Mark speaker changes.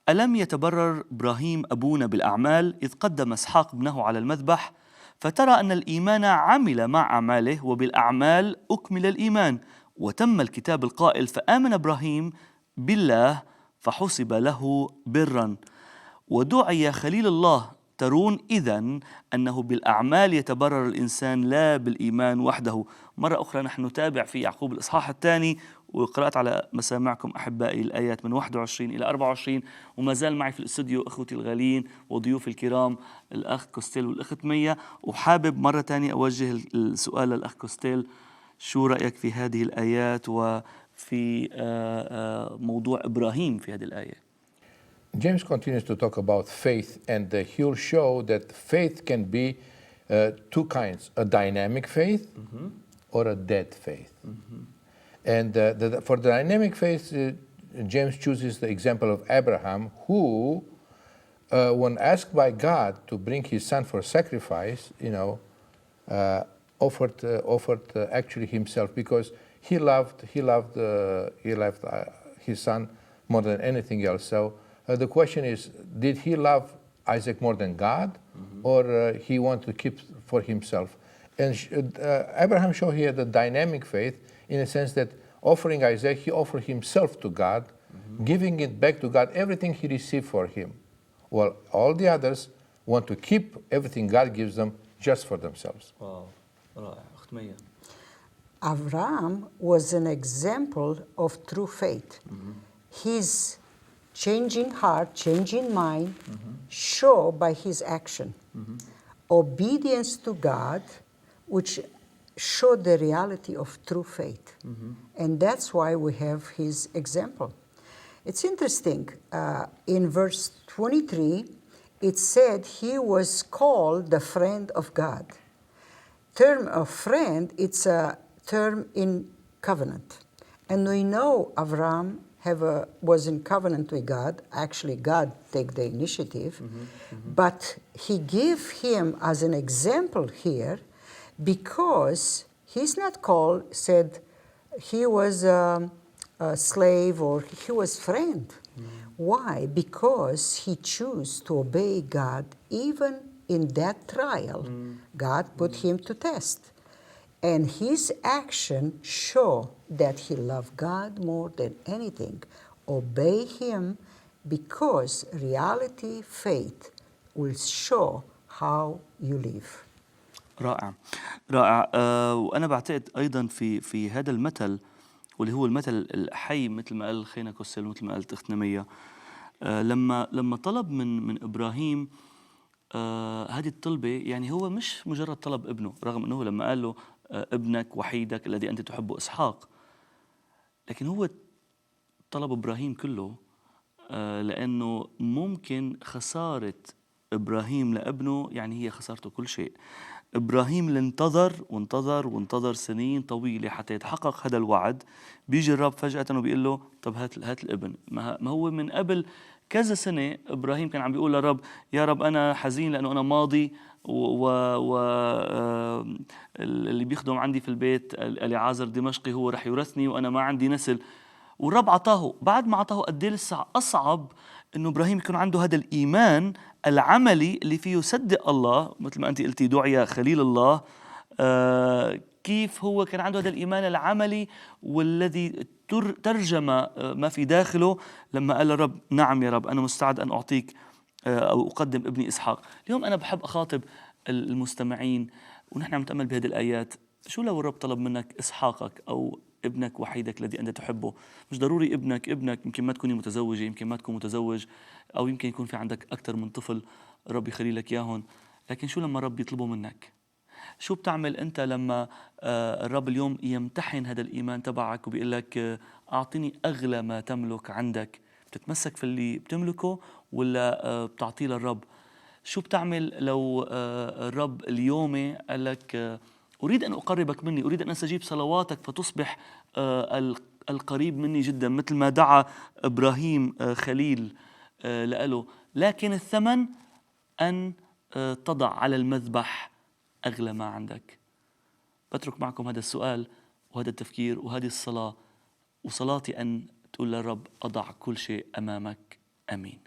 Speaker 1: ألم يتبرر إبراهيم أبونا بالأعمال إذ قدم إسحاق ابنه على المذبح؟ فترى أن الإيمان عمل مع أعماله، وبالأعمال أكمل الإيمان. وتم الكتاب القائل: فآمن إبراهيم بالله فحسب له برا، ودعي خليل الله. ترون إذن أنه بالأعمال يتبرر الإنسان لا بالإيمان وحده. مرة أخرى نحن نتابع في يعقوب الأصحاح الثاني، وقرأت على مسامعكم أحبائي الآيات من 21 إلى 24. وما زال معي في الاستوديو أخوتي الغاليين وضيوف الكرام الأخ كوستيل والأخت مية. وحابب مرة تانية أوجه السؤال للأخ كوستيل: شو رأيك في هذه الآيات وفي موضوع إبراهيم في هذه الآية؟
Speaker 2: James continues to talk about faith, and he'll show that faith can be two kinds: a dynamic faith or a dead faith. And for the dynamic faith, James chooses the example of Abraham, who, when asked by God to bring his son for sacrifice, offered actually himself, because he loved his son more than anything else. So the question is, did he love Isaac more than God, or he wanted to keep for himself? And Abraham showed here the dynamic faith, in a sense that offering Isaac, he offered himself to God, giving it back to God, everything he received for him. Well, all the others want to keep everything God gives them just for themselves.
Speaker 1: Wow. رائع. أخت مية.
Speaker 3: Abraham was an example of true faith. His changing heart, changing mind, show by his action. Obedience to God, which showed the reality of true faith. And that's why we have his example. It's interesting. In verse 23, it said he was called the friend of God. Term of friend, it's a term in covenant. And we know Abraham was in covenant with God. Actually, God take the initiative. But he gave him as an example here, because he's not called, said he was a slave or he was friend. Why? Because he chose to obey God even in that trial. God put him to test. And his action show that he loved God more than anything. Obey him, because reality, faith, will show how you live.
Speaker 1: رائع رائع. وأنا بعتقد أيضا في هذا المثل، واللي هو المثل الحي، مثل ما قال خينا كوستيل ومثل ما قالت أختنا مية، لما طلب من إبراهيم هذه الطلبة، يعني هو مش مجرد طلب ابنه، رغم أنه لما قال له ابنك وحيدك الذي أنت تحبه إسحاق، لكن هو طلب إبراهيم كله، لأنه ممكن خسارة إبراهيم لابنه يعني هي خسارته كل شيء. إبراهيم اللي انتظر سنين طويلة حتى يتحقق هذا الوعد، بيجي الرب فجأة وبيقول له: طب هات الابن. ما هو من قبل كذا سنة إبراهيم كان عم بيقول للرب: يا رب أنا حزين لأنه أنا ماضي، اللي بيخدم عندي في البيت اليعازر دمشقي هو رح يورثني وأنا ما عندي نسل. والرب عطاه. بعد ما عطاه قد ايه لسه أصعب إنه إبراهيم يكون عنده هذا الإيمان العملي اللي فيه يصدق الله، مثل ما أنت قلتي دعي خليل الله. كيف هو كان عنده هذا الإيمان العملي والذي ترجم ما في داخله لما قال الرب: نعم يا رب، أنا مستعد أن أعطيك أو أقدم ابني إسحاق. اليوم أنا بحب أخاطب المستمعين ونحن عم نتأمل بهذه الآيات: شو لو الرب طلب منك إسحاقك أو ابنك وحيدك الذي أنت تحبه؟ مش ضروري ابنك، يمكن ما تكوني متزوجة، يمكن ما تكون متزوج، أو يمكن يكون في عندك أكثر من طفل رب يخلي لك إياهم. لكن شو لما الرب يطلبه منك؟ شو بتعمل أنت لما الرب اليوم يمتحن هذا الإيمان تبعك وبيقول لك: أعطيني أغلى ما تملك عندك؟ بتتمسك في اللي بتملكه ولا بتعطيه للرب؟ شو بتعمل لو الرب اليوم قال لك: أريد أن أقربك مني، أريد أن أستجيب صلواتك فتصبح القريب مني جدا، مثل ما دعا إبراهيم خليل لقاله، لكن الثمن أن تضع على المذبح أغلى ما عندك. بترك معكم هذا السؤال وهذا التفكير وهذه الصلاة، وصلاتي أن تقول للرب: أضع كل شيء أمامك. آمين.